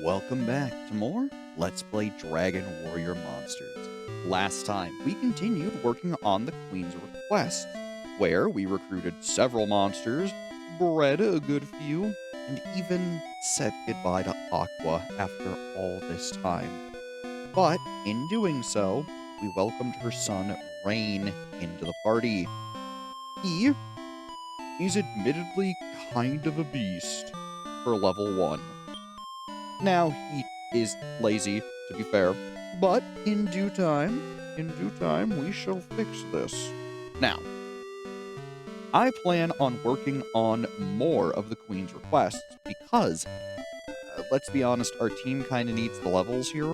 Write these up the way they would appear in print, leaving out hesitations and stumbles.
Welcome back to more Let's Play Dragon Warrior Monsters. Last time, we continued working on the Queen's request, where we recruited several monsters, bred a good few, and even said goodbye to Aqua after all this time. But in doing so, we welcomed her son, Rain, into the party. He is admittedly kind of a beast for level 1. Now, he is lazy, to be fair, but in due time, we shall fix this. Now, I plan on working on more of the Queen's requests because, let's be honest, our team kind of needs the levels here,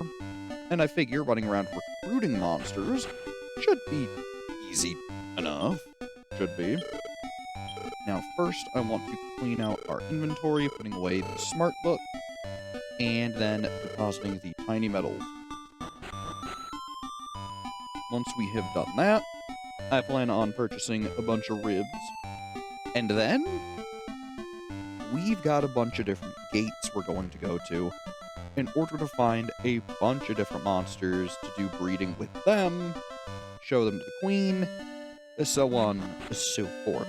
and I figure running around recruiting monsters should be easy enough. Should be. Now, first, I want to clean out our inventory, putting away the smart book, and then depositing the tiny metals. Once we have done that, I plan on purchasing a bunch of ribs. And then, we've got a bunch of different gates we're going to go to in order to find a bunch of different monsters to do breeding with them, show them to the Queen, so on, so forth.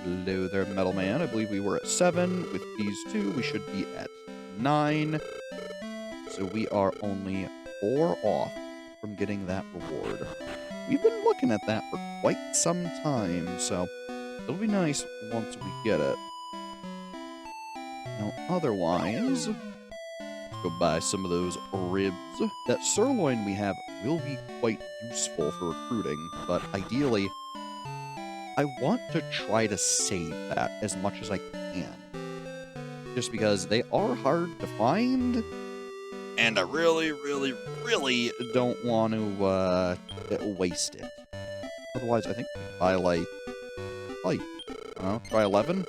Hello there, Metal Man. I believe we were at 7. With these two, we should be at 9. So we are only 4 off from getting that reward. We've been looking at that for quite some time, so it'll be nice once we get it. Now, otherwise, let's go buy some of those ribs. That sirloin we have will be quite useful for recruiting, but ideally, I want to try to save that as much as I can. Just because they are hard to find, and I really don't want to waste it. Otherwise, I think we could buy, like, I don't know, try 11?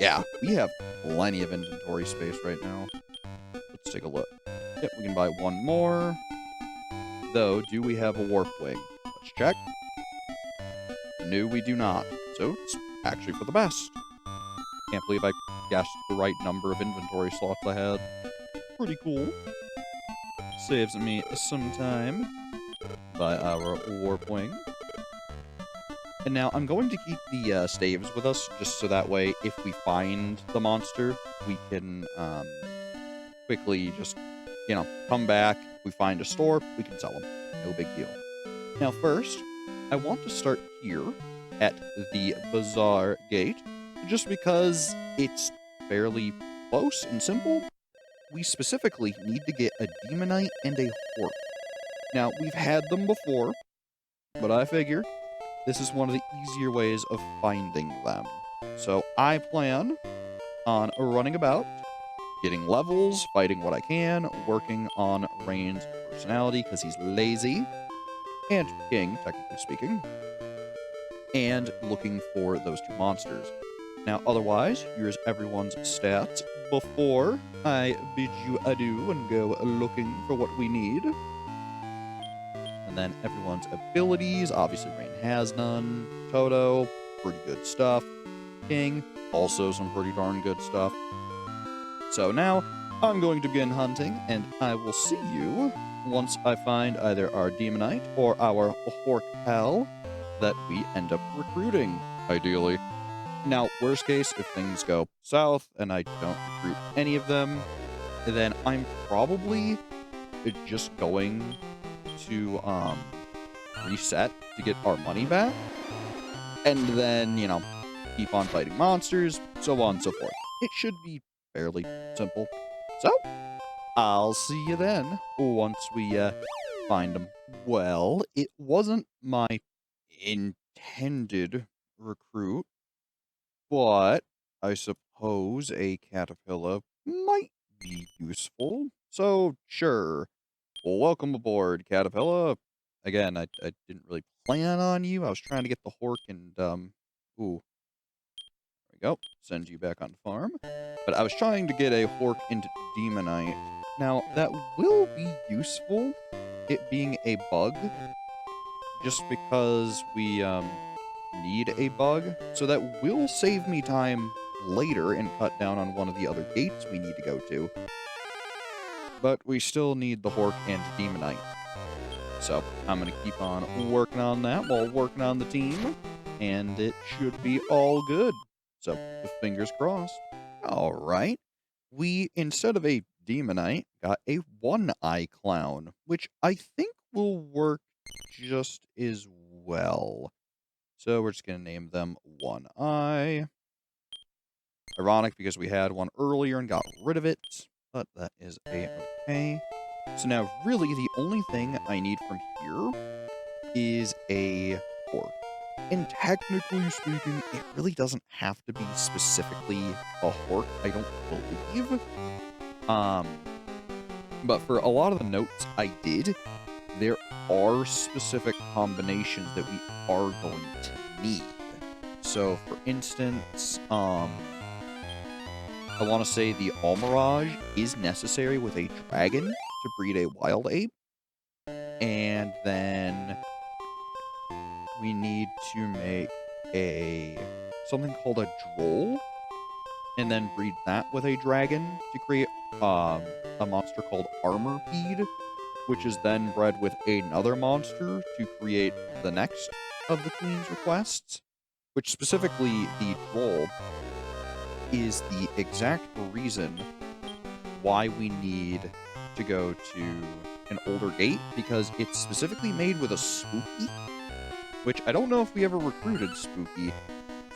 Yeah, we have plenty of inventory space right now. Let's take a look. Yep, we can buy one more. Though, do we have a warp wing? Let's check. No, we do not. So, it's actually for the best. Can't believe I guessed the right number of inventory slots I had. Pretty cool. Saves me some time by our warp wing. And now I'm going to keep the staves with us, just so that way, if we find the monster, we can quickly just, come back. If we find a store, we can sell them. No big deal. Now first, I want to start here at the Bazaar Gate, just because it's fairly close and simple. We specifically need to get a Demonite and a Hork. Now, we've had them before, but I figure this is one of the easier ways of finding them. So I plan on running about, getting levels, fighting what I can, working on Rain's personality because he's lazy, and king, technically speaking, and looking for those two monsters. Now, otherwise, here's everyone's stats before I bid you adieu and go looking for what we need. And then everyone's abilities. Obviously, Rain has none. Toto, pretty good stuff. King, also some pretty darn good stuff. So now, I'm going to begin hunting, and I will see you once I find either our Demonite or our Hork pal that we end up recruiting, ideally. Now, worst case, if things go south and I don't recruit any of them, then I'm probably just going to reset to get our money back, and then, keep on fighting monsters, so on and so forth. It should be fairly simple. So, I'll see you then, once we find them. Well, it wasn't my intended recruit, but I suppose a caterpillar might be useful. So, sure. Well, welcome aboard, caterpillar. Again, I didn't really plan on you. I was trying to get the Hork and, ooh. There we go. Send you back on the farm. But I was trying to get a Hork into Demonite. Now, that will be useful, it being a bug, just because we, need a bug, so that will save me time later and cut down on one of the other gates we need to go to. but we still need the Hork and Demonite. So I'm going to keep on working on that while working on the team, and it should be all good. So fingers crossed. All right. We, instead of a Demonite, got a One-Eye Clown, which I think will work just as well. So we're just going to name them One-Eye. Ironic because we had one earlier and got rid of it, but that is a-okay. So now really the only thing I need from here is a Hork. And technically speaking, it really doesn't have to be specifically a Hork, I don't believe. But for a lot of the notes I did, there are specific combinations that we are going to need. So, for instance, I want to say the Almirage is necessary with a dragon to breed a wild ape. And then we need to make something called a Droll, and then breed that with a dragon to create a monster called Armorpeed, which is then bred with another monster to create the next of the Queen's requests, which specifically the Droll is the exact reason why we need to go to an older gate, because it's specifically made with a Spooky, which I don't know if we ever recruited Spooky,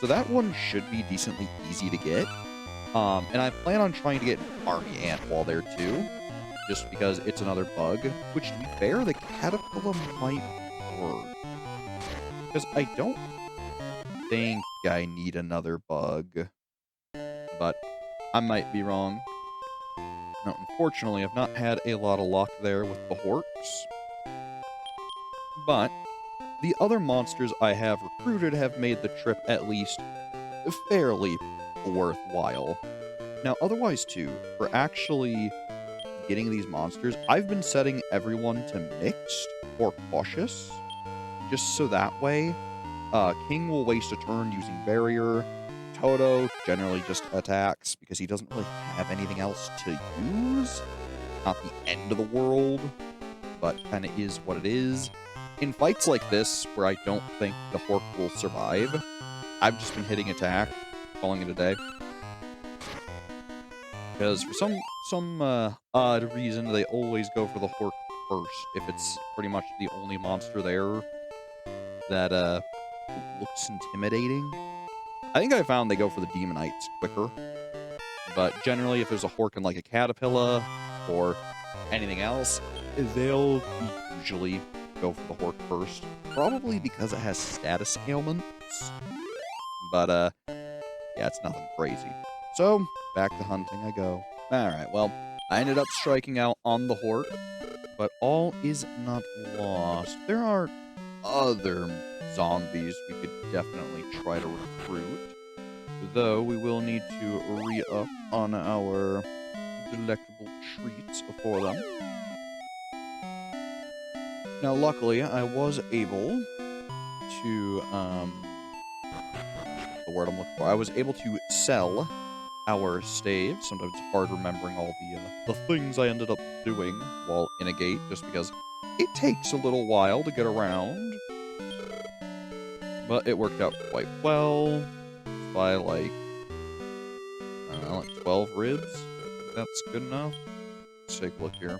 so that one should be decently easy to get. And I plan on trying to get an Army Ant while there too, just because it's another bug, which to be fair, the Caterpillar might work. Because I don't think I need another bug, but I might be wrong. Now, unfortunately, I've not had a lot of luck there with the Horks, but the other monsters I have recruited have made the trip at least fairly worthwhile. Now, otherwise, too, for actually getting these monsters, I've been setting everyone to mixed or cautious, just so that way, King will waste a turn using barrier. Toto generally just attacks because he doesn't really have anything else to use. Not the end of the world, but kind of is what it is. In fights like this, where I don't think the Hork will survive, I've just been hitting attack, calling it a day. Because for some odd reason, they always go for the Hork first, if it's pretty much the only monster there that looks intimidating. I think I found they go for the Demonites quicker, but generally if there's a Hork in like a Caterpillar or anything else, they'll usually go for the Hork first, probably because it has status ailments, but yeah, it's nothing crazy. So, back to hunting I go. Alright, well, I ended up striking out on the Hork, but all is not lost. There are other zombies we could definitely try to recruit, though we will need to re-up on our delectable treats for them. Now, luckily, I was able to, the word I'm looking for, I was able to sell our staves. Sometimes it's hard remembering all the things I ended up doing while in a gate, just because it takes a little while to get around. But it worked out quite well by, like, I don't know, like 12 ribs. That's good enough. Let's take a look here.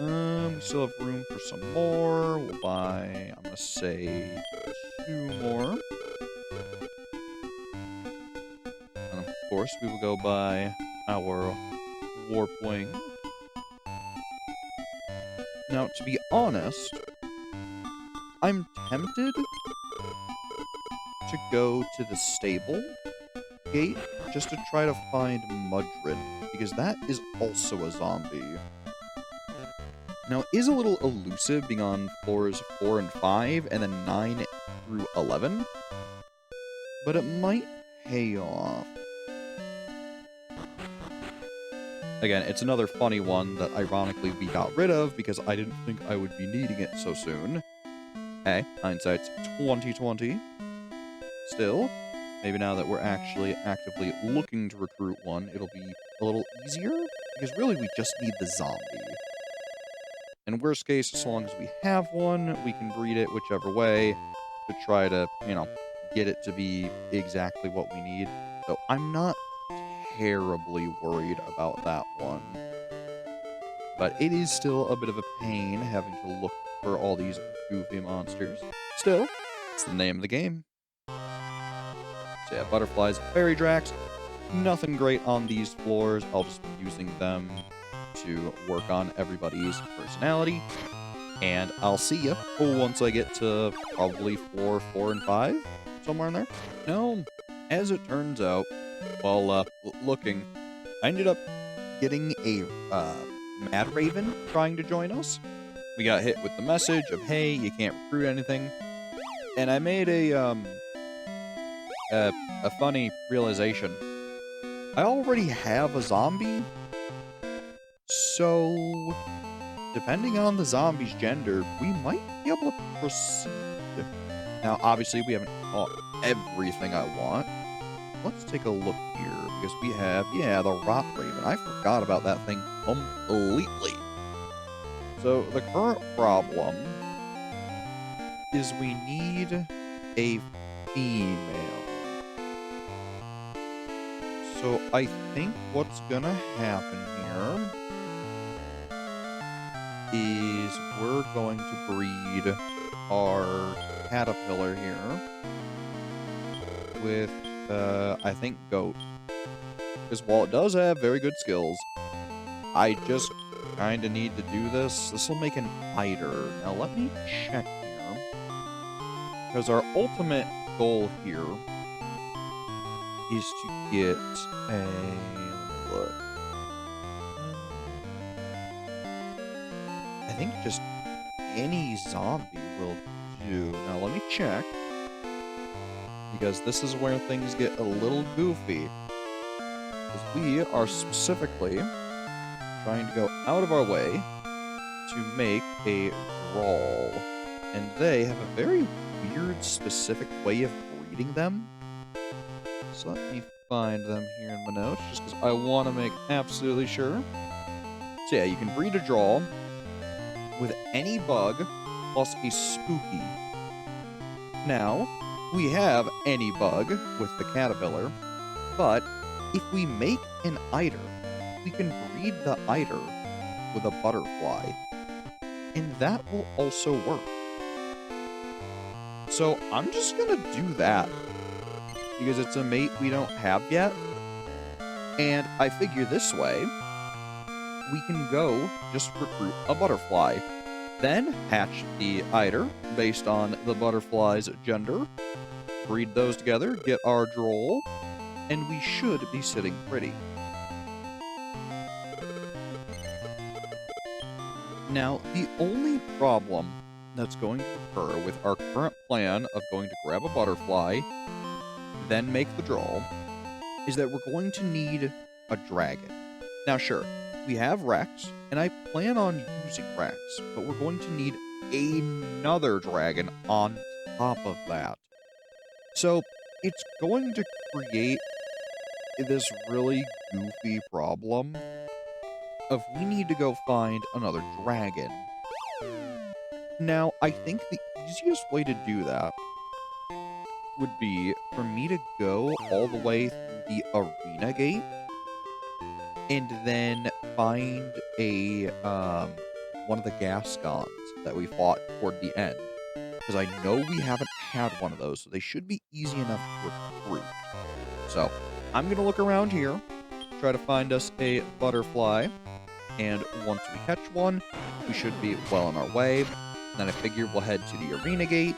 We still have room for some more. We'll buy, I'm gonna say, 2 more. And of course, we will go buy our Warp Wing. Now, to be honest, I'm tempted to go to the stable gate just to try to find Mudrid, because that is also a zombie. Now, it is a little elusive being on floors 4 and 5, and then 9 through 11, but it might pay off. Again, it's another funny one that ironically we got rid of because I didn't think I would be needing it so soon. Hey, hindsight's 20/20. Still, maybe now that we're actually actively looking to recruit one, it'll be a little easier, because really we just need the zombie. In worst case, as long as we have one, we can breed it whichever way to try to, get it to be exactly what we need. So I'm not terribly worried about that one. But it is still a bit of a pain having to look for all these goofy monsters. Still, it's the name of the game. So yeah, butterflies, fairy dracs. Nothing great on these floors. I'll just be using them to work on everybody's personality. And I'll see you once I get to probably floor 4 and 5. Somewhere in there. No, as it turns out, while looking, I ended up getting a Mad Raven trying to join us. We got hit with the message of, hey, you can't recruit anything. And I made a funny realization. I already have a zombie, so depending on the zombie's gender, we might be able to proceed. Now, obviously, we haven't caught everything I want. Let's take a look here, because we have, the Rot Raven. I forgot about that thing completely. So, the current problem is we need a female. So, I think what's gonna happen here is we're going to breed our caterpillar here with, I think, goat. Because while it does have very good skills, I just kind of need to do this. This will make an eider. Now, let me check here. Because our ultimate goal here is to get a... Let me look. I think just any zombie will do. Now, let me check. Because this is where things get a little goofy. Because we are specifically trying to go out of our way to make a Droll. And they have a very weird, specific way of breeding them. So let me find them here in my notes, just because I want to make absolutely sure. So yeah, you can breed a Droll with any bug plus a spooky. Now, we have any bug with the caterpillar, but if we make an eider, we can breed the eider with a butterfly, and that will also work. So I'm just gonna do that, because it's a mate we don't have yet, and I figure this way, we can go just recruit a butterfly, then hatch the eider based on the butterfly's gender, breed those together, get our Droll, and we should be sitting pretty. Now, the only problem that's going to occur with our current plan of going to grab a butterfly, then make the Droll, is that we're going to need a dragon. Now, sure, we have Rex, and I plan on using Rex, but we're going to need another dragon on top of that. So, it's going to create this really goofy problem of we need to go find another dragon. Now, I think the easiest way to do that would be for me to go all the way through the arena gate and then find a one of the Gascons that we fought toward the end. Because I know we haven't had one of those, so they should be easy enough to recruit. So, I'm going to look around here, try to find us a butterfly, and once we catch one, we should be well on our way. Then I figure we'll head to the arena gate,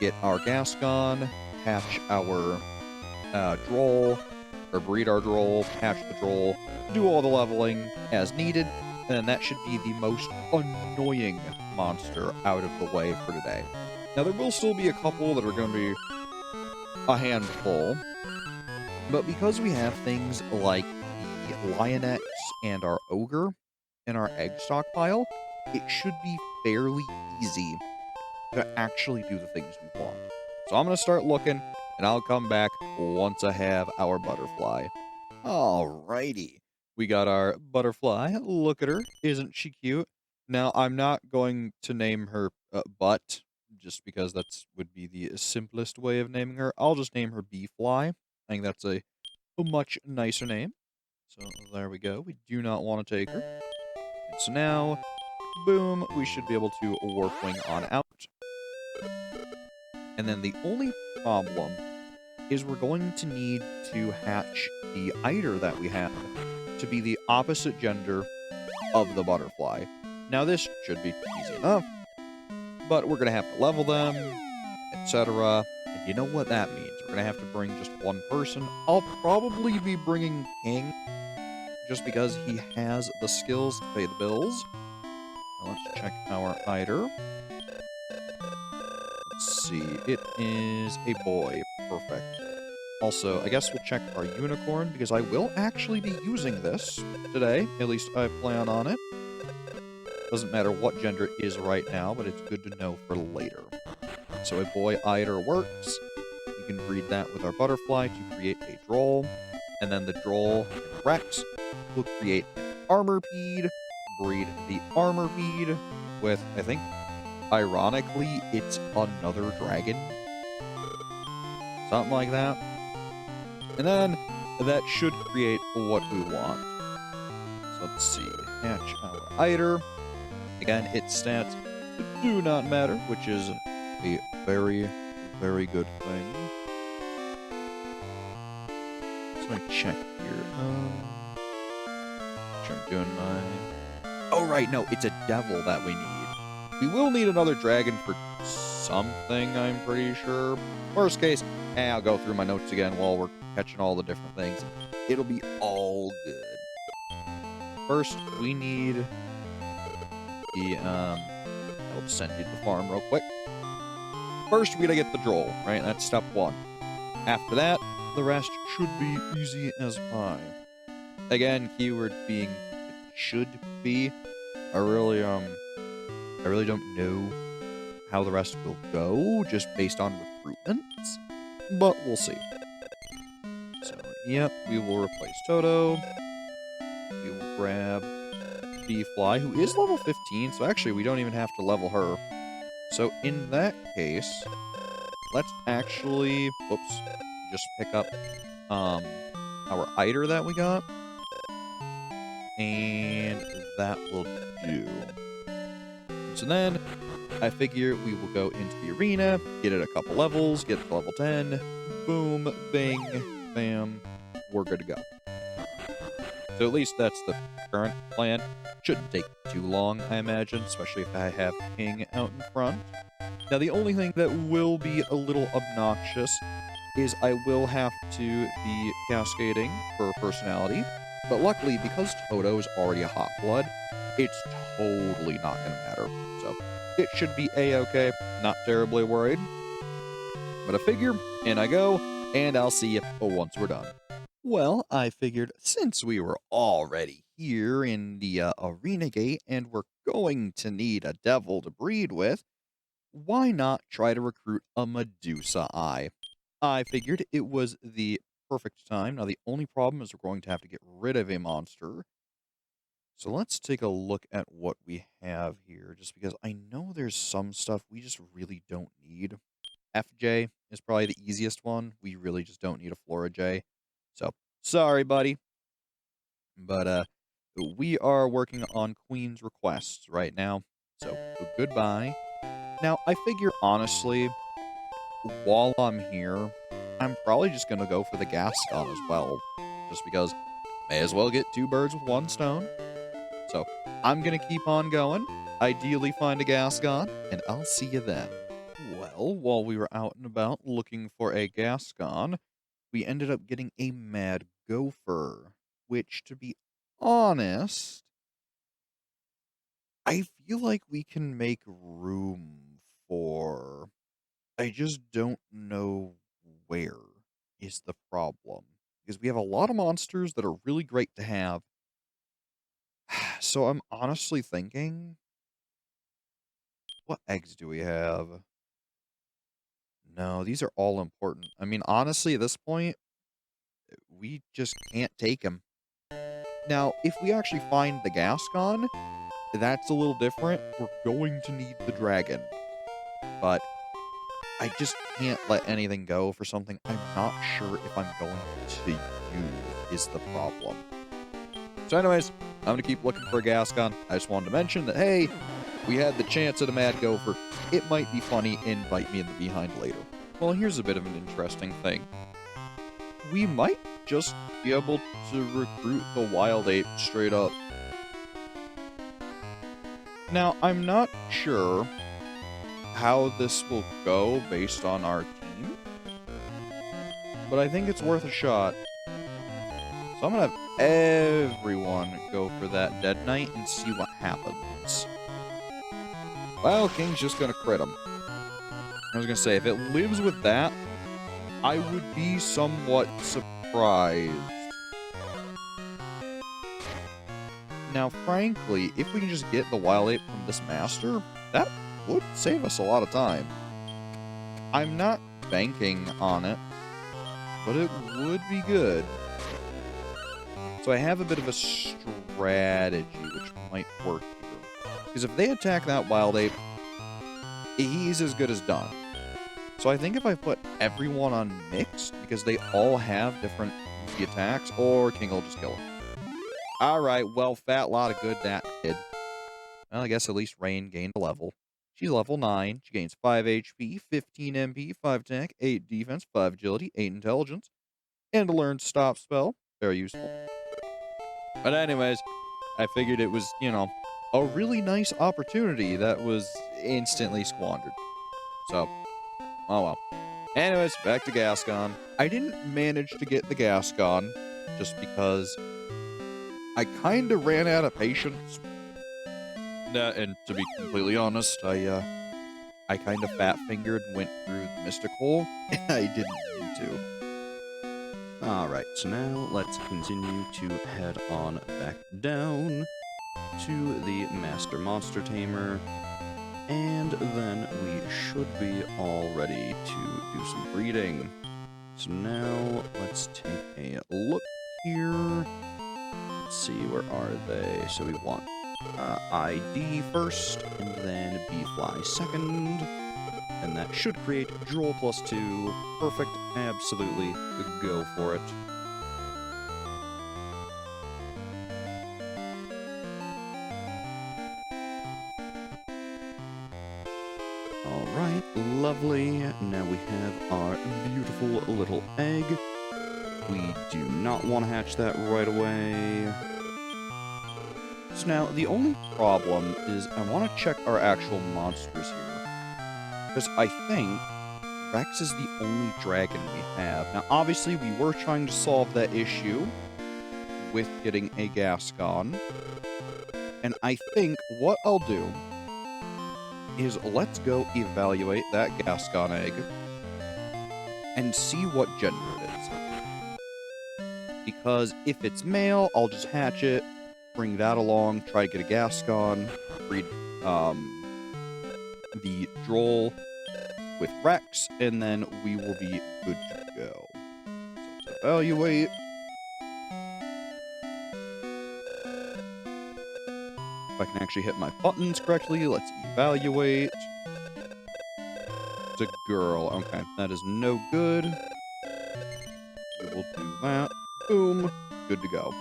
get our Gascon, hatch our Droll, or breed our Droll, hatch the Droll, do all the leveling as needed, and then that should be the most annoying monster out of the way for today. Now, there will still be a couple that are going to be a handful, but because we have things like the Lioness and our Ogre in our egg stockpile, it should be fairly easy to actually do the things we want. So I'm going to start looking. and I'll come back once I have our butterfly. Alrighty. We got our butterfly. Look at her. Isn't she cute? Now, I'm not going to name her Butt, just because that's would be the simplest way of naming her. I'll just name her Bee-Fly. I think that's a much nicer name. So there we go. We do not want to take her. And so now, boom, we should be able to warp wing on out. And then the only problem is we're going to need to hatch the eider that we have to be the opposite gender of the butterfly. Now this should be easy enough, but we're going to have to level them, etc. And you know what that means. We're going to have to bring just one person. I'll probably be bringing King, just because he has the skills to pay the bills. Now let's check our eider. Let's see. It is a boy. Perfect. Also, I guess we'll check our unicorn, because I will actually be using this today. At least I plan on it. Doesn't matter what gender it is right now, but it's good to know for later. So a boy eider works. We can breed that with our butterfly to create a droll. And then the droll and Rex will create an armorpede, breed the armorpede with, I think, ironically, it's another dragon. Something like that. And then that should create what we want. So let's see. Hatch our eider. Again, its stats do not matter, which is a very, very good thing. So let me check here. Sure, I'm doing my... Oh, right, no, it's a devil that we need. We will need another dragon for something, I'm pretty sure. Worst case, I'll go through my notes again while we're catching all the different things. It'll be all good. First, we need the, I'll just send you to the farm real quick. First, we gotta get the droll, right? That's step one. After that, the rest should be easy as pie. Again, keyword being it should be. I really don't know how the rest will go, just based on recruitments, but we'll see. So, yep, we will replace Toto. We will grab Bee-Fly, who is level 15, so actually we don't even have to level her. So in that case, let's actually, whoops, just pick up our eider that we got, and that will do. So then, I figure we will go into the arena, get it a couple levels, get to level 10, boom, bing, bam, we're good to go. So at least that's the current plan. Shouldn't take too long, I imagine, especially if I have King out in front. Now, the only thing that will be a little obnoxious is I will have to be cascading for personality, but luckily, because Toto is already a hot blood, it's totally not going to matter. So it should be a-okay, not terribly worried. But I figure, in I go, and I'll see you once we're done. Well, I figured since we were already here in the arena gate and we're going to need a devil to breed with, why not try to recruit a Medusa Eye? I figured it was the perfect time. Now, the only problem is we're going to have to get rid of a monster. So let's take a look at what we have here, just because I know there's some stuff we just really don't need. FJ is probably the easiest one. We really just don't need a Flora J. So, sorry, buddy. But, we are working on Queen's requests right now. So, goodbye. Now, I figure, honestly, while I'm here, I'm probably just going to go for the Gascon as well. Just because may as well get two birds with one stone. So, I'm going to keep on going. Ideally find a Gascon, and I'll see you then. Well, while we were out and about looking for a Gascon, we ended up getting a Mad Gopher, which, to be honest, I feel like we can make room for. I just don't know where is the problem. Because we have a lot of monsters that are really great to have. So I'm honestly thinking, what eggs do we have? No, these are all important. I mean, honestly, at this point, we just can't take him. Now, if we actually find the Gascon, that's a little different. We're going to need the dragon. But I just can't let anything go for something I'm not sure if I'm going to use is the problem. So anyways, I'm going to keep looking for a Gascon. I just wanted to mention that, hey, we had the chance at a Mad Gopher. It might be funny and bite me in the behind later. Well, here's a bit of an interesting thing. We might just be able to recruit the Wild Ape straight up. Now, I'm not sure how this will go based on our team, but I think it's worth a shot. So I'm gonna have everyone go for that Dead Knight and see what happens. Wild King's just gonna crit him. I was gonna say, if it lives with that, I would be somewhat surprised. Now, frankly, if we can just get the Wild Ape from this master, that would save us a lot of time. I'm not banking on it, but it would be good. So I have a bit of a strategy which might work here. Because if they attack that Wild Ape, he's as good as done. So I think if I put everyone on mixed, because they all have different attacks, or King will just kill him. Alright, well, fat lot of good that did. Well, I guess at least Rain gained a level. She's level 9. She gains 5 HP, 15 MP, 5 attack, 8 defense, 5 agility, 8 intelligence, and a learned stop spell. Very useful. But anyways, I figured it was, you know, a really nice opportunity that was instantly squandered. So, oh well. Anyways, back to Gascon. I didn't manage to get the Gascon just because I kind of ran out of patience. And to be completely honest, I kind of fat-fingered and went through the Mystic Hole, and I didn't mean to. Alright, so now let's continue to head on back down to the Master Monster Tamer, and then we should be all ready to do some breeding. So now let's take a look here. Let's see, where are they? So we want ID first, and then B-Fly second. And that should create Droll +2. Perfect, absolutely, go for it. Alright, lovely. Now we have our beautiful little egg. We do not want to hatch that right away. So now, the only problem is I want to check our actual monsters here. Because I think Rex is the only dragon we have. Now, obviously, we were trying to solve that issue with getting a Gascon. And I think what I'll do is let's go evaluate that Gascon egg and see what gender it is. Because if it's male, I'll just hatch it, bring that along, try to get a Gascon, breed the Droll with Rex, and then we will be good to go. So let's evaluate. If I can actually hit my buttons correctly, let's evaluate. It's a girl. Okay, that is no good. We will do that. Boom. Good to go.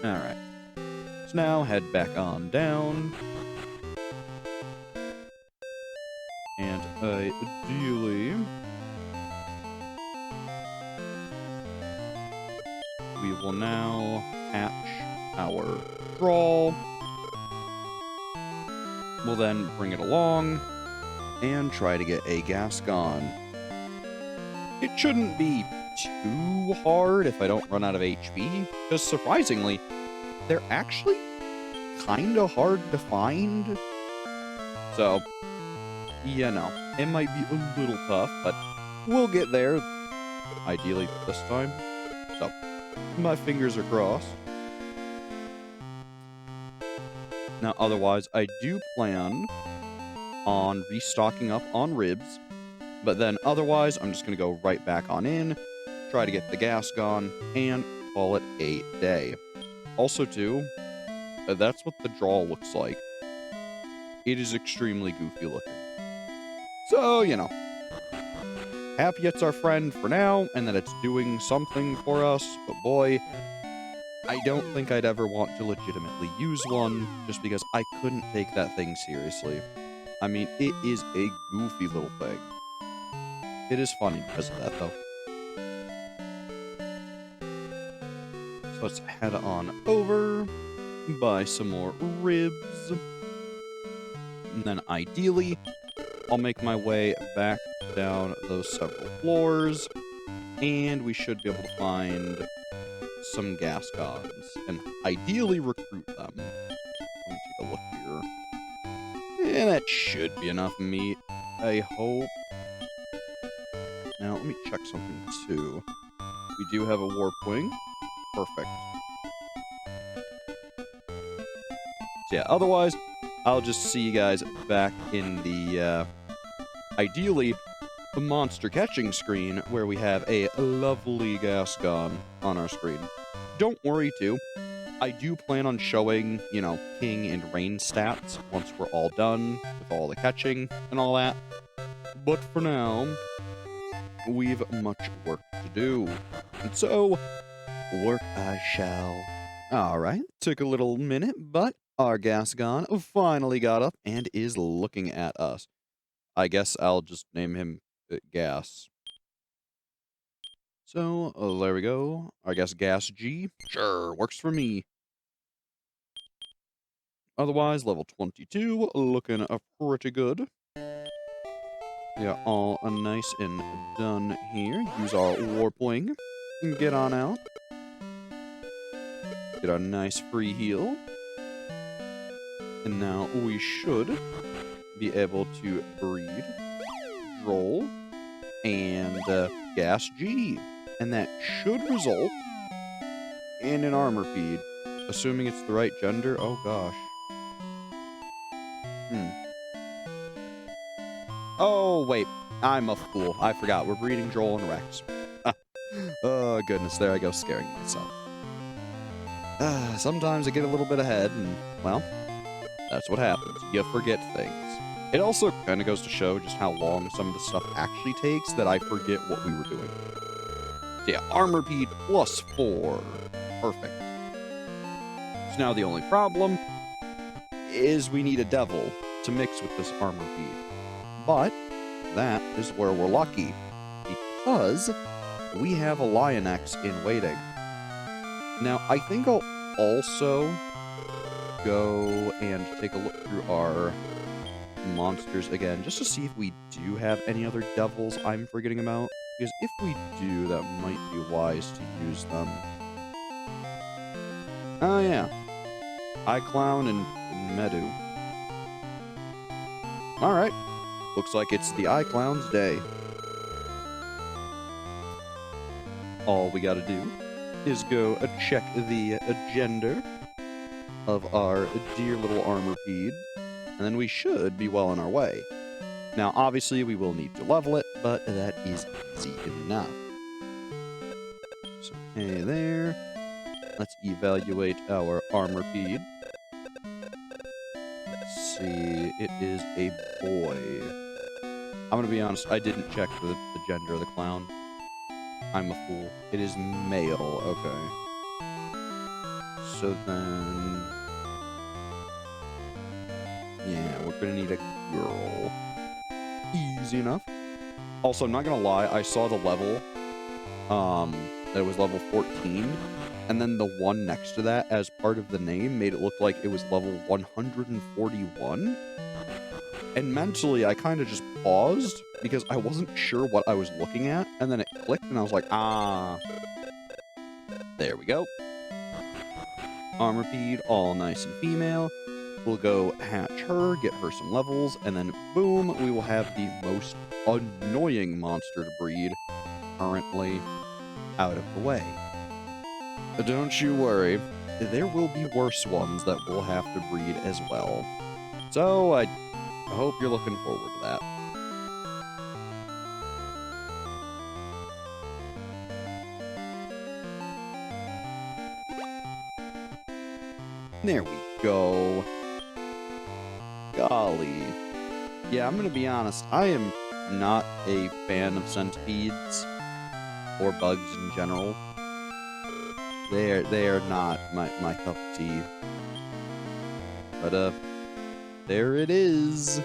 Alright. So now head back on down. And ideally, we will now hatch our Droll. We'll then bring it along and try to get a Gascon. It shouldn't be too hard if I don't run out of HP, because surprisingly, they're actually kind of hard to find. So, you know, it might be a little tough, but we'll get there, ideally this time. So, my fingers are crossed. Now, otherwise, I do plan on restocking up on ribs. But then otherwise, I'm just going to go right back on in, try to get the gas gone, and call it a day. Also, too, that's what the draw looks like. It is extremely goofy looking. So, you know, happy it's our friend for now, and that it's doing something for us, but boy, I don't think I'd ever want to legitimately use one, just because I couldn't take that thing seriously. I mean, it is a goofy little thing. It is funny because of that, though. So let's head on over, buy some more ribs, and then ideally, I'll make my way back down those several floors, and we should be able to find some gas gods, and ideally recruit them. Let me take a look here. And that should be enough meat, I hope. Now, let me check something, too. We do have a warp wing. Perfect. So yeah, otherwise, I'll just see you guys back in the, ideally, the monster catching screen, where we have a lovely gas gun on our screen. Don't worry, too. I do plan on showing, you know, King and Rain stats once we're all done with all the catching and all that. But for now, we've much work to do. And so, work I shall. Alright, took a little minute, but our Gascon finally got up and is looking at us. I guess I'll just name him Gas. So, there we go. I guess Gas G. Sure, works for me. Otherwise, level 22, looking pretty good. Yeah, all nice and done here. Use our warp wing. Get on out. Get a nice free heal. And now we should be able to breed Droll and Gas G. And that should result in an armor feed. Assuming it's the right gender. Oh gosh. Oh, wait. I'm a fool. I forgot. We're breeding Droll and Rex. Oh, goodness. There I go, scaring myself. Sometimes I get a little bit ahead, and, well, that's what happens. You forget things. It also kind of goes to show just how long some of the stuff actually takes that I forget what we were doing. So yeah, armor bead +4. Perfect. So now the only problem is we need a devil to mix with this armor bead. But that is where we're lucky, because we have a Lionex in waiting. Now, I think I'll also go and take a look through our monsters again, just to see if we do have any other devils I'm forgetting about. Because if we do, that might be wise to use them. Oh yeah, iClown and Medu. Alright, looks like it's the iClown's day. All we gotta do is go check the gender of our dear little armorpede, and then we should be well on our way. Now, obviously, we will need to level it, but that is easy enough. So, hey there. Let's evaluate our armorpede. Let's see. It is a boy. I'm gonna be honest, I didn't check the gender of the clown. I'm a fool. It is male, okay. So then... yeah, we're gonna need a girl. Easy enough. Also, I'm not gonna lie, I saw the level, that it was level 14, and then the one next to that, as part of the name, made it look like it was level 141. And mentally, I kind of just paused, because I wasn't sure what I was looking at, and then it clicked, and I was like, ah. There we go. Armorpede, all nice and female. We'll go hatch her, get her some levels, and then boom, we will have the most annoying monster to breed currently out of the way. But don't you worry, there will be worse ones that we'll have to breed as well. So, I hope you're looking forward to that. There we go. Golly. Yeah, I'm gonna be honest. I am not a fan of centipedes or bugs in general. They are not my cup of tea. But there it is.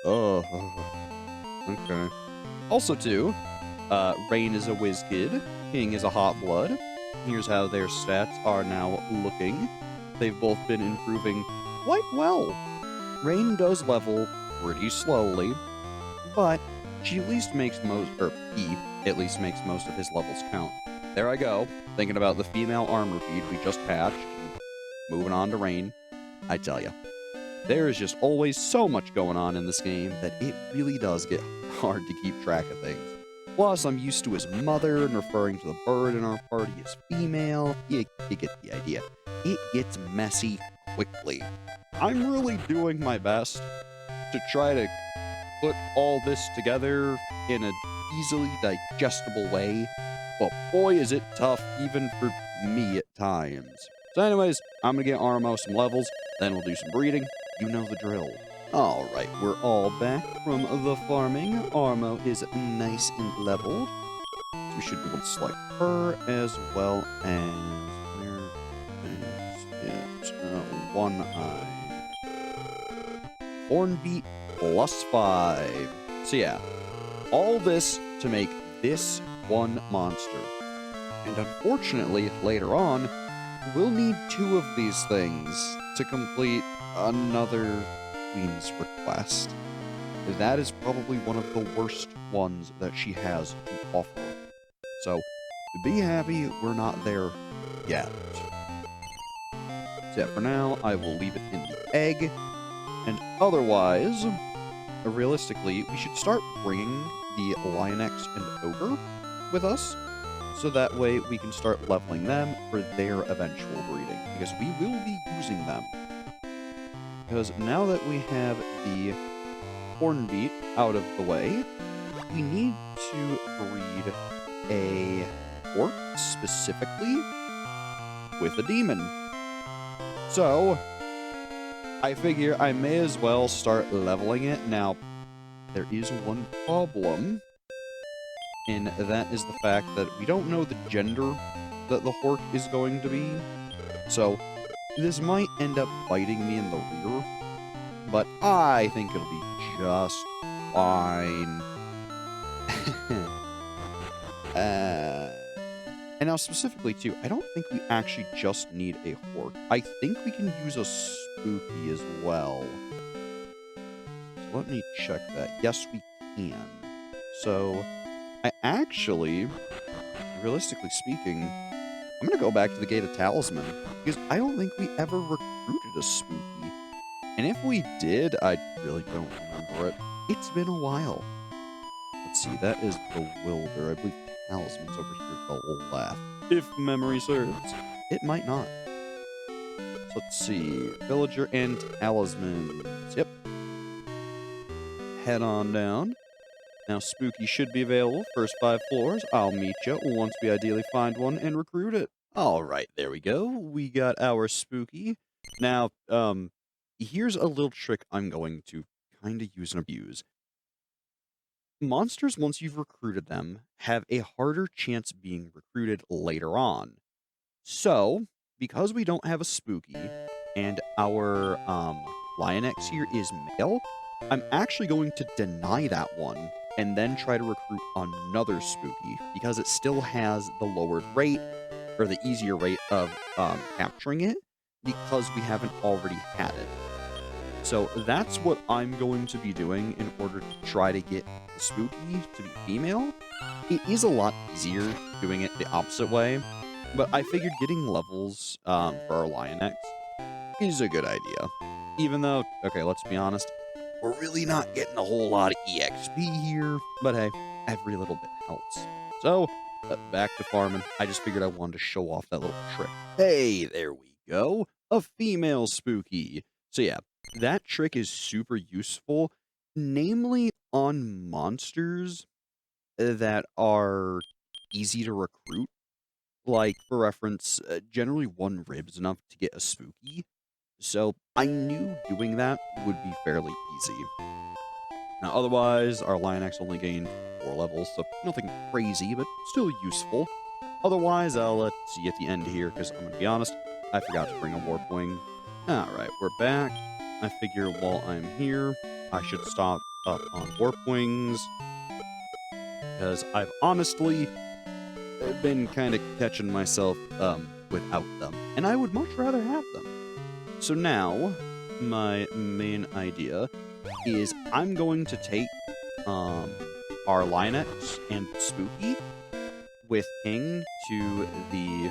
Oh, okay. Also too, Rain is a whiz kid. King is a hot blood. Here's how their stats are now looking. They've both been improving quite well. Rain does level pretty slowly, but she at least makes he at least makes most of his levels count. There I go, thinking about the female armor feed we just patched, and moving on to Rain. I tell ya, there is just always so much going on in this game that it really does get hard to keep track of things. Plus, I'm used to his mother and referring to the bird in our party as female. You get the idea. It gets messy quickly. I'm really doing my best to try to put all this together in an easily digestible way, but boy is it tough even for me at times. So anyways, I'm gonna get Armo some levels, then we'll do some breeding. You know the drill. Alright, we're all back from the farming. Armo is nice and leveled. So we should be able to select her as well as... Where is it? One Eye. Hornbeat +5. So yeah, all this to make this one monster. And unfortunately, later on, we'll need 2 of these things to complete another Queen's request. That is probably one of the worst ones that she has to offer. So, be happy we're not there yet. So yeah, for now, I will leave it in the egg. And otherwise, realistically, we should start bringing the Lionex and Ogre with us, so that way we can start leveling them for their eventual breeding, because we will be using them. Because now that we have the Hornbeat out of the way, we need to breed a orc specifically with a demon. So, I figure I may as well start leveling it. Now, there is one problem, and that is the fact that we don't know the gender that the Hork is going to be. So, this might end up biting me in the rear, but I think it'll be just fine. And now specifically too, I don't think we actually just need a Hork. I think we can use a Spooky as well. So let me check that. Yes, we can. So I actually, realistically speaking, I'm going to go back to the Gate of Talisman, because I don't think we ever recruited a Spooky. And if we did, I really don't remember it. It's been a while. Let's see, that is Bewilder. I believe Talisman's over here to the left. If memory serves. It might not. So let's see. Villager and Talismans. Yep. Head on down. Now, Spooky should be available first 5 floors. I'll meet you once we ideally find one and recruit it. All right, there we go. We got our Spooky. Now, here's a little trick I'm going to kind of use and abuse. Monsters, once you've recruited them, have a harder chance being recruited later on. So, because we don't have a Spooky, and our Lionex here is male, I'm actually going to deny that one, and then try to recruit another Spooky, because it still has the lowered rate, or the easier rate of capturing it, because we haven't already had it. So that's what I'm going to be doing in order to try to get the Spooky to be female. It is a lot easier doing it the opposite way, but I figured getting levels for our Lionex is a good idea. Even though, okay, let's be honest, we're really not getting a whole lot of EXP here, but hey, every little bit helps. So, back to farming. I just figured I wanted to show off that little trick. Hey, there we go. A female Spooky. So yeah, that trick is super useful, namely on monsters that are easy to recruit. Like, for reference, generally one rib is enough to get a spooky, so I knew doing that would be fairly easy. Now, otherwise, our Lionex only gained 4 levels, so nothing crazy, but still useful. Otherwise, I'll see at the end here, because I'm going to be honest, I forgot to bring a Warp Wing. Alright, we're back. I figure while I'm here, I should stop up on Warp Wings, because I've honestly been kind of catching myself without them, and I would much rather have them. So now, my main idea is I'm going to take our Lionex and Spooky with King to the,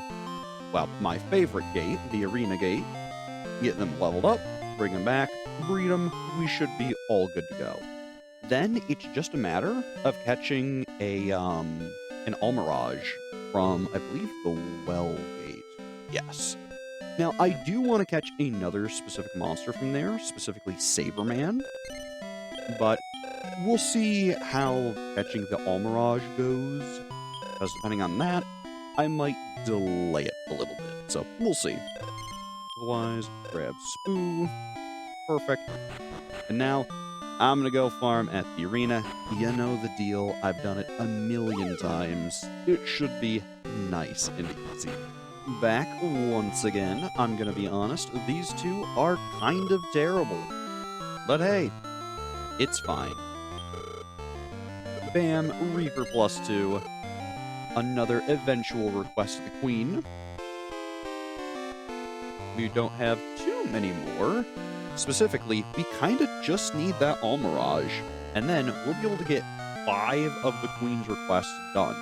well, my favorite gate, the Arena Gate, get them leveled up, bring them back, breed them, we should be all good to go. Then it's just a matter of catching an Almirage from, I believe, the Well Gate. Yes. Now, I do want to catch another specific monster from there, specifically Saberman, but we'll see how catching the Almirage goes, because depending on that, I might delay it a little bit, so we'll see. Otherwise, grab Spoo. Perfect. And now, I'm gonna go farm at the arena. You know the deal. I've done it a million times. It should be nice and easy. Back once again, I'm gonna be honest, these two are kind of terrible. But hey, it's fine. Bam, Reaper +2. Another eventual request of the Queen. We don't have too many more. Specifically, we kind of just need that Almirage, and then we'll be able to get 5 of the Queen's requests done.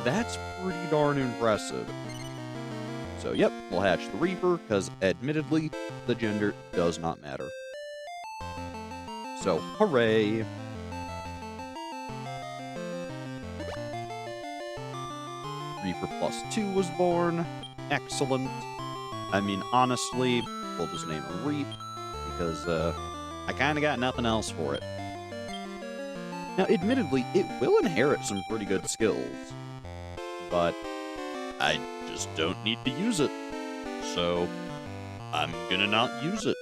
That's pretty darn impressive. So yep, we'll hatch the Reaper, because admittedly, the gender does not matter. So, hooray! Reaper +2 was born. Excellent. I mean, honestly, we'll just name it Reap, because I kind of got nothing else for it. Now, admittedly, it will inherit some pretty good skills, but I just don't need to use it, so I'm gonna not use it.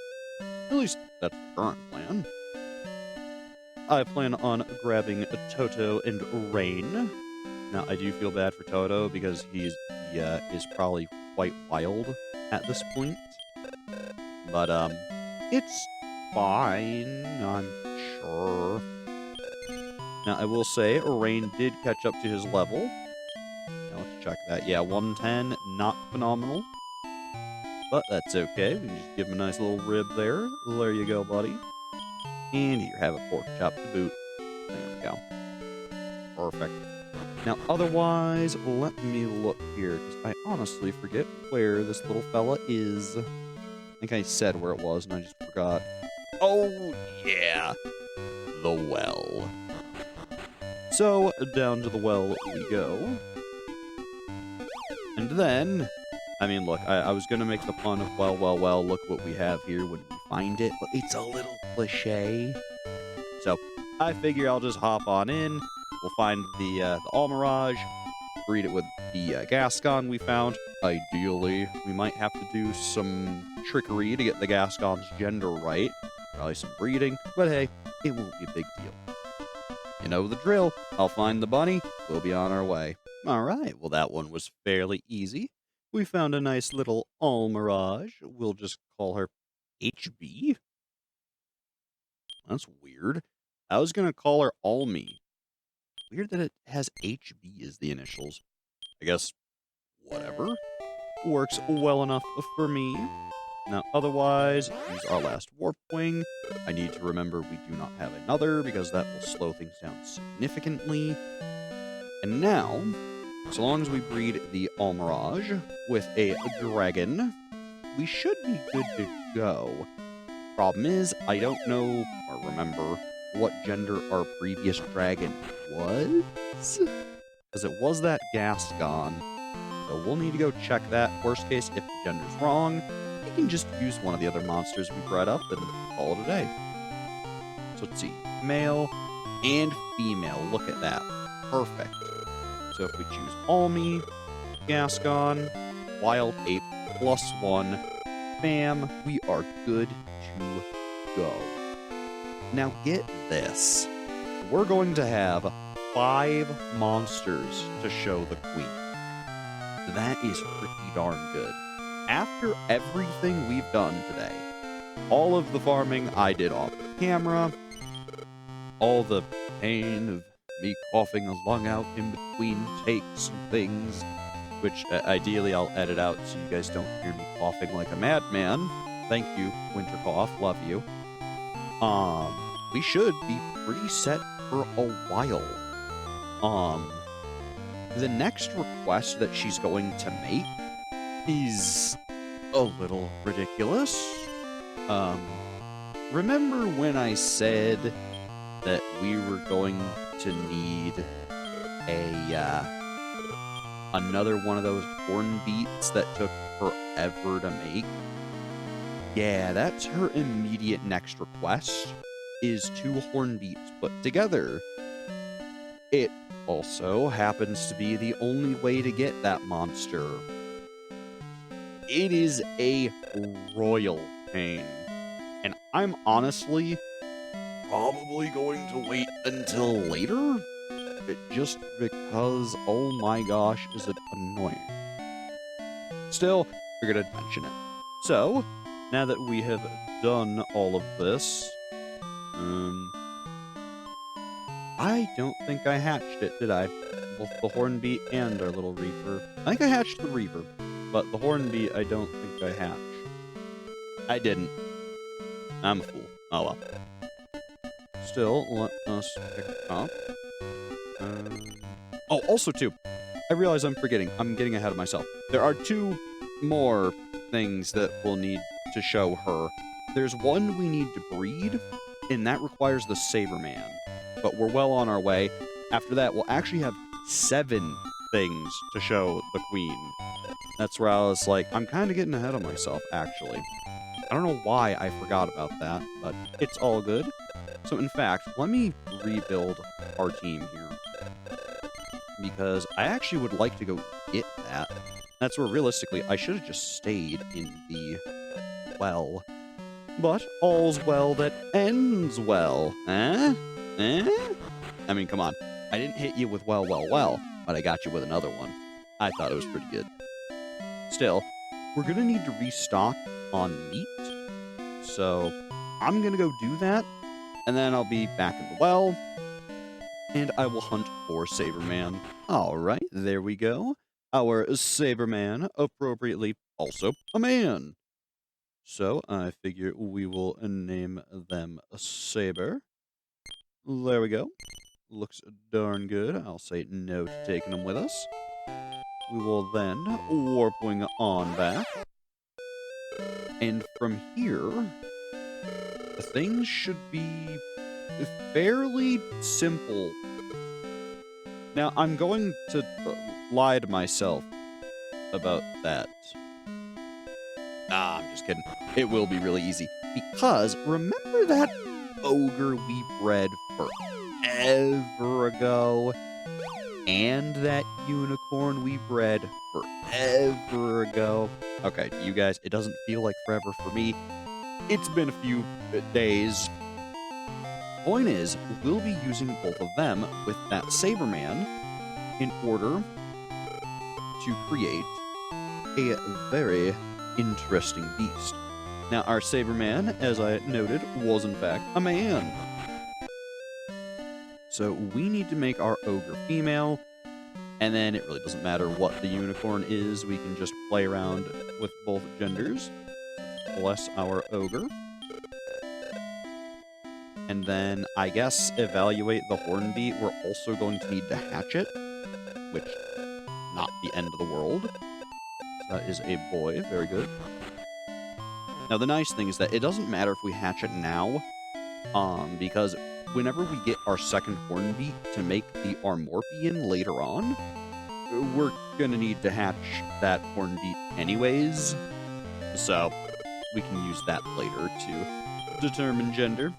At least, that's the current plan. I plan on grabbing Toto and Rain. Now, I do feel bad for Toto, because he is probably quite wild at this point. But, it's fine, I'm sure. Now, I will say, Rain did catch up to his level. Now, let's check that. Yeah, 110, not phenomenal. But that's okay. We can just give him a nice little rib there. There you go, buddy. And here, have a pork chop to boot. There we go. Perfect. Now, otherwise, let me look here, because I honestly forget where this little fella is. I think I said where it was, and I just forgot. Oh, yeah. The well. So, down to the well we go. And then, I mean, look, I was going to make the pun of, well, look what we have here when we find it, but it's a little cliche. So, I figure I'll just hop on in. We'll find the Almirage, breed it with the Gascon we found. Ideally, we might have to do some trickery to get the Gascon's gender right. Probably some breeding, but hey, it won't be a big deal. You know the drill. I'll find the bunny. We'll be on our way. Alright, well that one was fairly easy. We found a nice little Almirage. We'll just call her HB. That's weird. I was going to call her Almi. Weird that it has HB as the initials. I guess, whatever. Works well enough for me. Now, otherwise, use our last Warp Wing. I need to remember we do not have another, because that will slow things down significantly. And now, so long as we breed the Almirage with a dragon, we should be good to go. Problem is, I don't know, or remember, what gender our previous dragon was? Because it was that Gascon. So we'll need to go check that. Worst case, if the gender's wrong, we can just use one of the other monsters we brought up and call it a day. So let's see. Male and female. Look at that. Perfect. So if we choose Almi, Gascon, Wild Ape, +1, bam, we are good to go. Now get this. We're going to have 5 monsters to show the queen. That is pretty darn good. After everything we've done today, all of the farming I did off camera, all the pain of me coughing a lung out in between takes and things, which ideally I'll edit out so you guys don't hear me coughing like a madman. Thank you, Winter Cough. Love you. We should be pretty set for a while. The next request that she's going to make is a little ridiculous. Remember when I said that we were going to need another one of those horn beats that took forever to make? Yeah, that's her immediate next request, is 2 horn beats put together. It also happens to be the only way to get that monster. It is a royal pain, and I'm honestly probably going to wait until later, just because, oh my gosh, is it annoying. Still, figured I'd mention it. So, now that we have done all of this, I don't think I hatched it, did I? Both the Hornbeat and our little Reaver. I think I hatched the Reaver, but the Hornbeat I don't think I hatched. I didn't. I'm a fool. Oh well. Still, let us pick up. Oh, also too, I realize I'm forgetting. I'm getting ahead of myself. There are 2 more things that we'll need to show her. There's one we need to breed, and that requires the Saberman. But we're well on our way. After that, we'll actually have 7 things to show the queen. That's where I was like, I'm kind of getting ahead of myself, actually. I don't know why I forgot about that, but it's all good. So in fact, let me rebuild our team here, because I actually would like to go get that. That's where realistically I should have just stayed in the well. But all's well that ends well, eh? I mean, come on. I didn't hit you with well, but I got you with another one. I thought it was pretty good. Still, we're gonna need to restock on meat, so I'm gonna go do that, and then I'll be back in the well, and I will hunt for Saberman. Alright, there we go. Our Saberman, appropriately also a man. So I figure we will name them Saber. There we go. Looks darn good. I'll say no to taking them with us. We will then warpwing on back. And from here, things should be fairly simple. Now, I'm going to lie to myself about that. I'm just kidding. It will be really easy. Because, remember that ogre we bred forever ago? And that unicorn we bred forever ago? Okay, you guys, it doesn't feel like forever for me. It's been a few days. Point is, we'll be using both of them with that Saberman in order to create a very interesting beast. Now, our Saberman, as I noted, was in fact a man. So we need to make our ogre female, and then it really doesn't matter what the unicorn is. We can just play around with both genders. Bless our ogre. And then, I guess, evaluate the Hornbeat. We're also going to need to hatch it, which, not the end of the world. So that is a boy. Very good. Now, the nice thing is that it doesn't matter if we hatch it now, because whenever we get our second Hornbeat to make the Armorpian later on, we're gonna need to hatch that Hornbeat anyways. So, we can use that later to determine gender.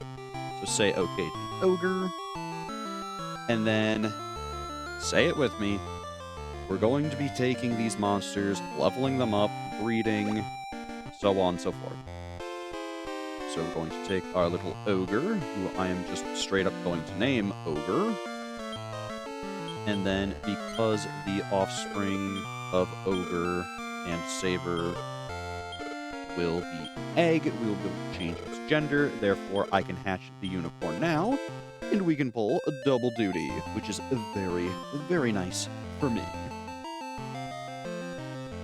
So say okay to the ogre. And then, say it with me, we're going to be taking these monsters, leveling them up, breeding, so on and so forth. So we're going to take our little ogre, who I am just straight up going to name Ogre. And then, because the offspring of Ogre and Saber will be egg, we will be able to change its gender, therefore I can hatch the unicorn now, and we can pull a double duty, which is very, very nice for me.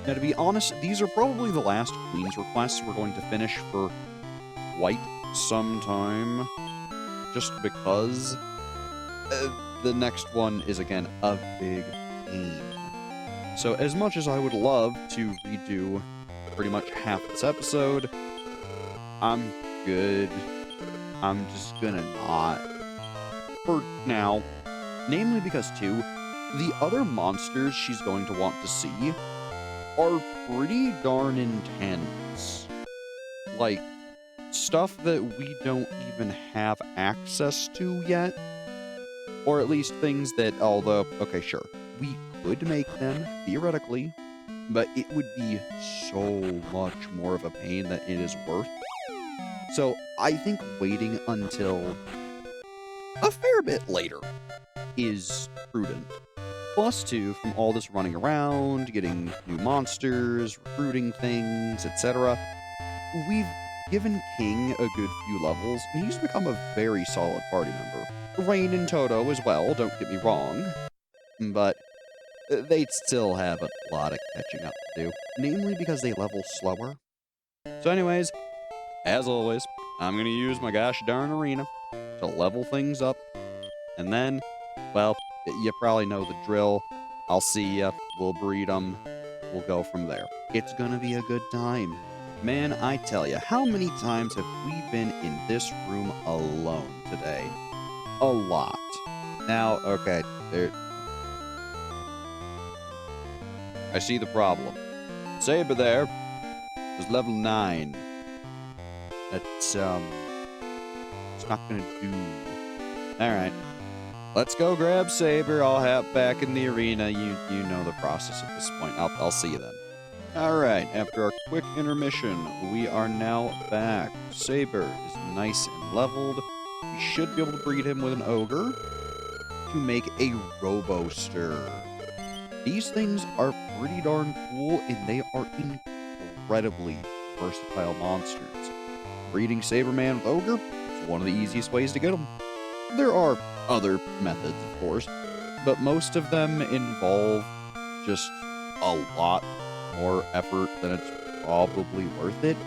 Now, to be honest, these are probably the last Queen's requests we're going to finish for quite some time, just because the next one is, again, a big pain. So, as much as I would love to redo pretty much half this episode, I'm good. I'm just gonna not. For now. Namely because, too, the other monsters she's going to want to see are pretty darn intense. Like, stuff that we don't even have access to yet. Or at least things that, although, okay, sure, we could make them, theoretically, but it would be so much more of a pain than it is worth. So I think waiting until a fair bit later is prudent. Plus, too, from all this running around, getting new monsters, recruiting things, etc., we've given King a good few levels, and he's become a very solid party member. Rain and Toto as well, don't get me wrong, but they'd still have a lot of catching up to do, namely because they level slower. So anyways, as always, I'm going to use my gosh darn arena to level things up, and then, well, you probably know the drill. I'll see ya, we'll breed them, we'll go from there. It's gonna be a good time. Man, I tell ya, how many times have we been in this room alone today? A lot. Now, okay, there... I see the problem. Saber there was level 9. That's, it's not gonna do. Alright. Let's go grab Saber. I'll hop back in the arena. You know the process at this point. I'll see you then. Alright, after our quick intermission, we are now back. Saber is nice and leveled. We should be able to breed him with an ogre to make a Roboster. These things are pretty darn cool, and they are incredibly versatile monsters. Breeding Saberman with ogre is one of the easiest ways to get them. There are other methods, of course, but most of them involve just a lot more effort than it's probably worth it.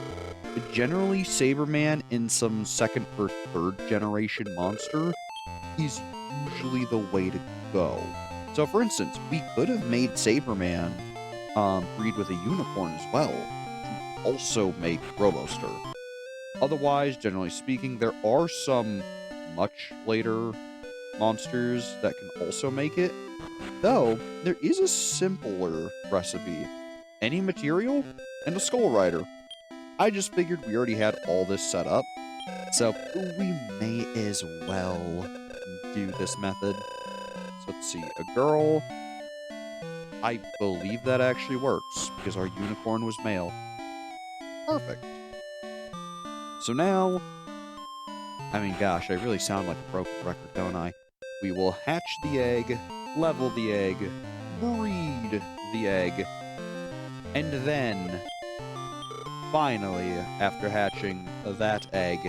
Generally, Saberman in some second or third generation monster is usually the way to go. So, for instance, we could have made Saberman breed with a unicorn as well, to also make Roboster. Otherwise, generally speaking, there are some much later monsters that can also make it, though there is a simpler recipe. Any material and a Skull Rider. I just figured we already had all this set up, so we may as well do this method. So let's see, a girl. I believe that actually works, because our unicorn was male. Perfect. So now, I mean, gosh, I really sound like a broken record, don't I? We will hatch the egg, level the egg, breed the egg, and then, finally, after hatching that egg,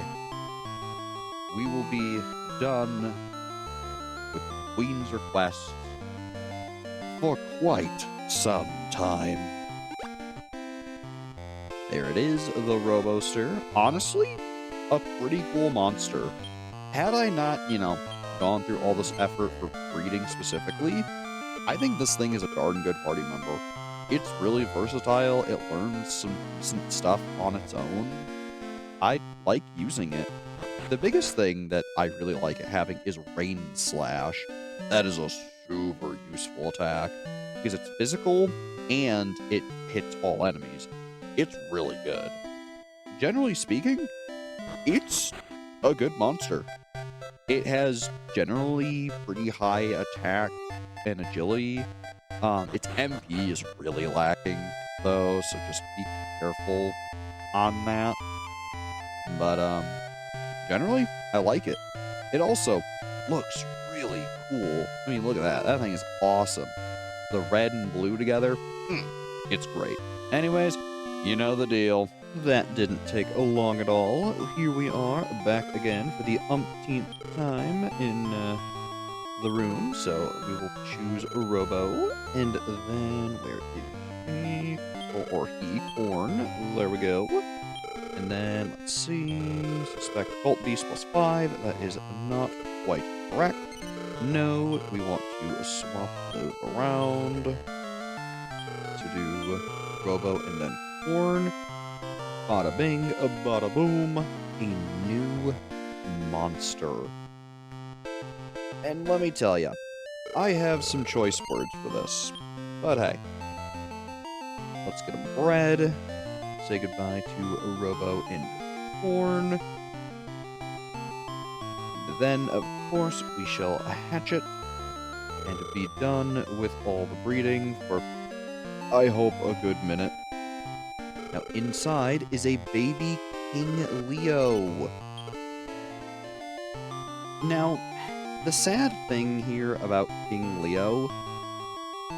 we will be done with the Queen's requests for quite some time. There it is, the Roboster. Honestly, a pretty cool monster. Had I not, gone through all this effort for breeding specifically, I think this thing is a darn good party member. It's really versatile, it learns some decent stuff on its own. I like using it. The biggest thing that I really like it having is Rain Slash. That is a super useful attack, because it's physical, and it hits all enemies. It's really good. generally speaking, it's a good monster. It has generally pretty high attack and agility. Its MP is really lacking, though, so just be careful on that. But, generally, I like it. It also looks really cool. I mean, look at that. That thing is awesome. The red and blue together, it's great. Anyways, you know the deal. That didn't take long at all. Here we are, back again for the umpteenth time in the room. So we will choose Robo, and then where is he? Or he, Horn. There we go. And then, let's see, suspect Cult Beast +5. That is not quite correct. No, we want to swap those around to do Robo and then Horn. Bada bing, bada boom, a new monster. And let me tell you, I have some choice words for this, but hey. Let's get him bred, say goodbye to Robo and Horn. And then, of course, we shall hatch it and be done with all the breeding for, I hope, a good minute. Now, inside is a baby King Leo. Now, the sad thing here about King Leo,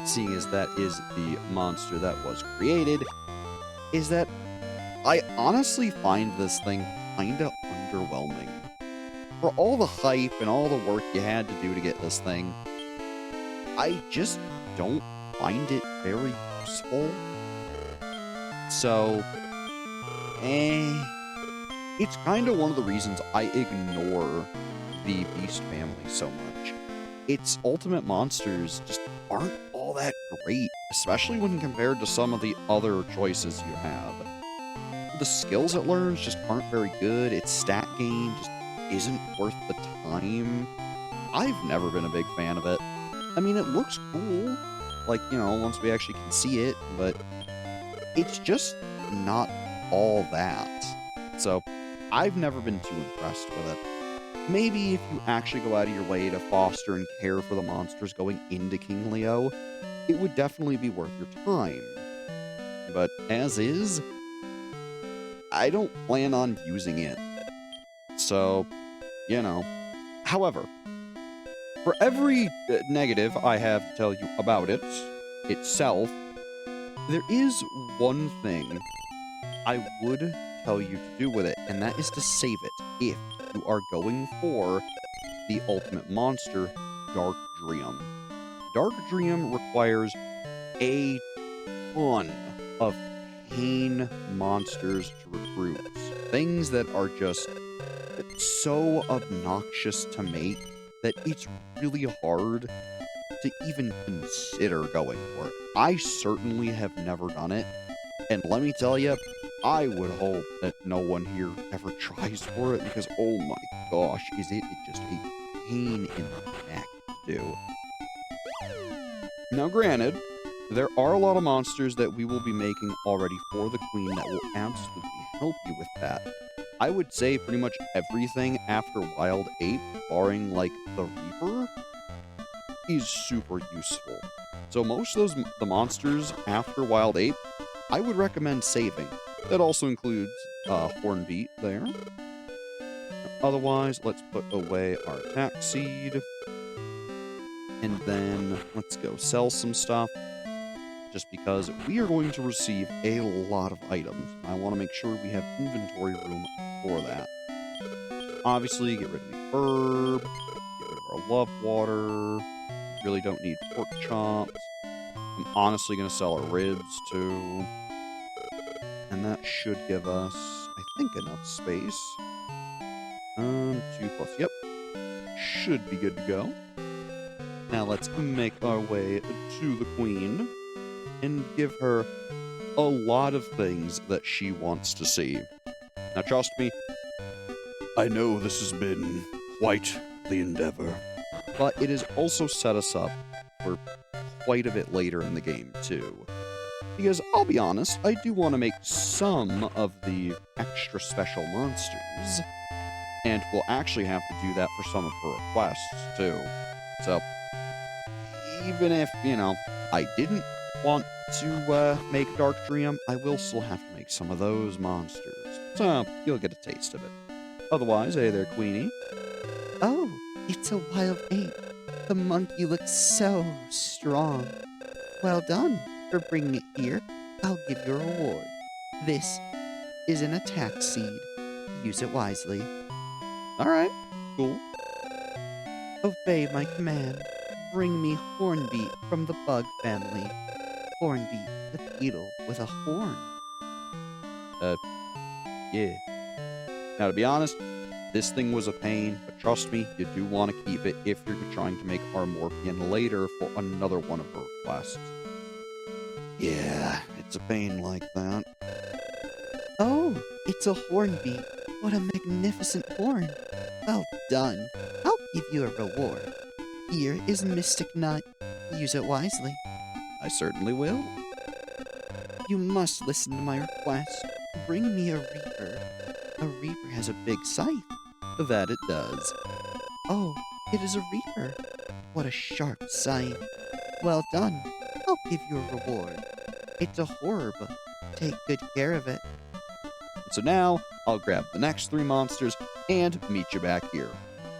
seeing as that is the monster that was created, is that I honestly find this thing kinda underwhelming. For all the hype and all the work you had to do to get this thing, I just don't find it very useful. So, it's kind of one of the reasons I ignore the Beast family so much. Its ultimate monsters just aren't all that great, especially when compared to some of the other choices you have. The skills it learns just aren't very good, its stat gain just isn't worth the time. I've never been a big fan of it. I mean, it looks cool, like, you know, once we actually can see it, but it's just not all that. So, I've never been too impressed with it. Maybe if you actually go out of your way to foster and care for the monsters going into King Leo, it would definitely be worth your time. But as is, I don't plan on using it. So, you know. However, for every negative I have to tell you about it itself, there is one thing I would tell you to do with it, and that is to save it if you are going for the ultimate monster, Dark Dream. Dark Dream requires a ton of pain monsters to recruit. Things that are just so obnoxious to make that it's really hard to even consider going for it. I certainly have never done it, and let me tell you, I would hope that no one here ever tries for it, because oh my gosh, is it just a pain in the neck to do. Now granted, there are a lot of monsters that we will be making already for the Queen that will absolutely help you with that. I would say pretty much everything after Wild Ape, barring like the Reaper, is super useful. So most of the monsters after Wild Ape, I would recommend saving. That also includes Hornbeat there. Otherwise, let's put away our attack seed. And then let's go sell some stuff. Just because we are going to receive a lot of items. I want to make sure we have inventory room for that. Obviously, get rid of the herb, get rid of our love water. Really don't need pork chops. I'm honestly going to sell our ribs too. And that should give us, I think, enough space. 2+, yep. Should be good to go. Now let's make our way to the Queen and give her a lot of things that she wants to see. Now trust me, I know this has been quite the endeavor, but it has also set us up for quite a bit later in the game too. Because I'll be honest, I do want to make some of the extra special monsters. And we'll actually have to do that for some of her requests, too. So, even if, I didn't want to make Dark Dream, I will still have to make some of those monsters. So, you'll get a taste of it. Otherwise, hey there, Queenie. Oh, it's a wild ape. The monkey looks so strong. Well done for bringing it here. I'll give you a reward. This is an attack seed. Use it wisely. Alright, cool. Obey my command. Bring me Hornbeat from the bug family. Hornbeat, the beetle with a horn. Yeah. Now, to be honest, this thing was a pain, but trust me, you do want to keep it if you're trying to make Armorpian later for another one of her requests. Yeah, it's a pain like that. Oh, it's a Hornbeat. What a magnificent horn. Well done. I'll give you a reward. Here is Mystic Nut. Use it wisely. I certainly will. You must listen to my request. Bring me a Reaper. A Reaper has a big scythe. That it does. Oh, it is a Reaper. What a sharp scythe. Well done. I'll give you a reward. It's a Horb. Take good care of it. So now, I'll grab the next 3 monsters and meet you back here.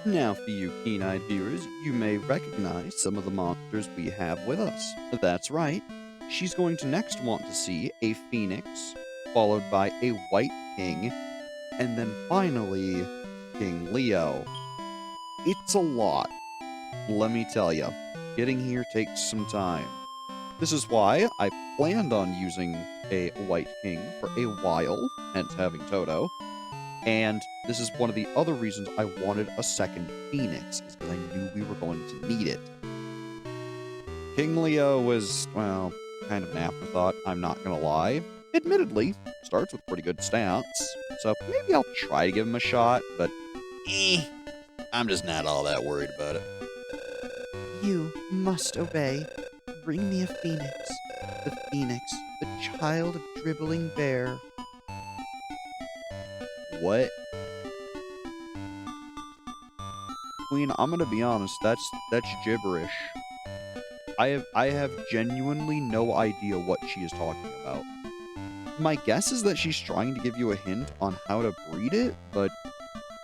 Now, for you keen-eyed viewers, you may recognize some of the monsters we have with us. That's right. She's going to next want to see a Phoenix, followed by a White King, and then finally, King Leo. It's a lot. Let me tell you, getting here takes some time. This is why I planned on using a White King for a while, hence having Toto. And this is one of the other reasons I wanted a second Phoenix, is because I knew we were going to need it. King Leo was, well, kind of an afterthought, I'm not gonna lie. Admittedly, starts with pretty good stats, so maybe I'll try to give him a shot, but I'm just not all that worried about it. You must obey. Bring me a Phoenix. The Phoenix, the child of Dribbling Bear. What? Queen, I'm gonna be honest, that's gibberish. I have genuinely no idea what she is talking about. My guess is that she's trying to give you a hint on how to breed it, but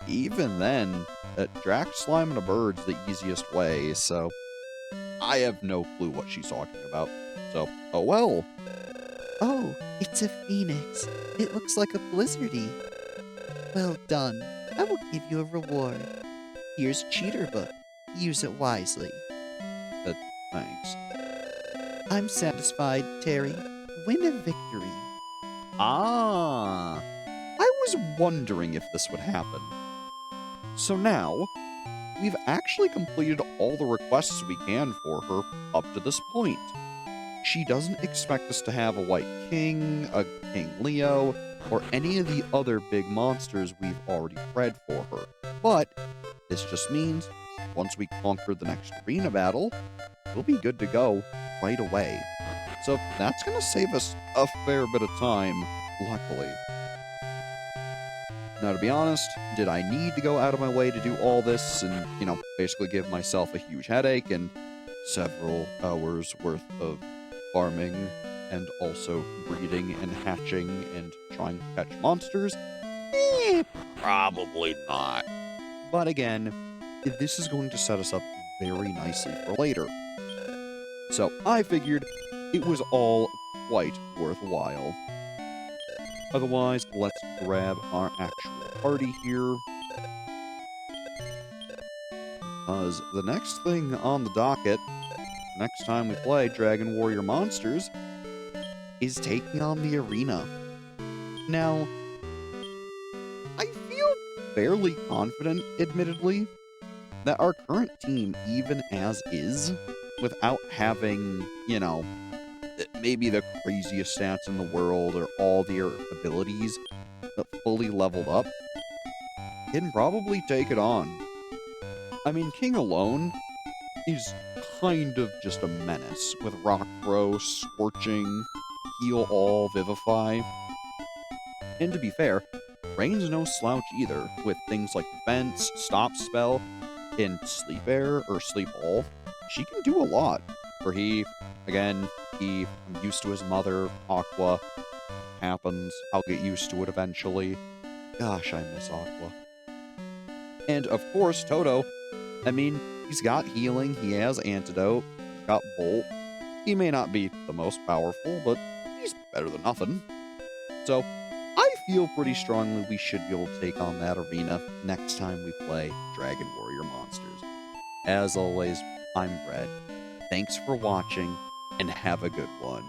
even then, Drax Slime and a Bird's the easiest way, so I have no clue what she's talking about. So, oh well. Oh, it's a Phoenix. It looks like a Blizzardy. Well done. I will give you a reward. Here's Cheater Book. Use it wisely. Thanks. I'm satisfied, Terry. Win a victory. Ah, I was wondering if this would happen. So now, we've actually completed all the requests we can for her up to this point. She doesn't expect us to have a White King, a King Leo, or any of the other big monsters we've already bred for her. But this just means once we conquer the next arena battle, we'll be good to go right away. So that's going to save us a fair bit of time, luckily. Now, to be honest, did I need to go out of my way to do all this and, basically give myself a huge headache and several hours worth of farming and also breeding and hatching and trying to catch monsters? Probably not. But again, this is going to set us up very nicely for later. So I figured it was all quite worthwhile. Otherwise, let's grab our actual party here. Because the next thing on the docket, next time we play Dragon Warrior Monsters, is taking on the arena. Now, I feel fairly confident, admittedly, that our current team, even as is, without having, maybe the craziest stats in the world or all their abilities fully leveled up, can probably take it on. I mean, King alone is kind of just a menace with Rock Throw, Scorching, heal all Vivify. And to be fair, Rain's no slouch either, with things like Defense, Stop Spell, and Sleep Air or Sleep All. She can do a lot. For I'm used to his mother, Aqua. Happens. I'll get used to it eventually. Gosh, I miss Aqua. And of course, Toto. I mean, he's got healing, he has Antidote, he's got Bolt. He may not be the most powerful, but he's better than nothing. So, I feel pretty strongly we should be able to take on that arena next time we play Dragon Warrior Monsters. As always, I'm Brett. Thanks for watching, and have a good one.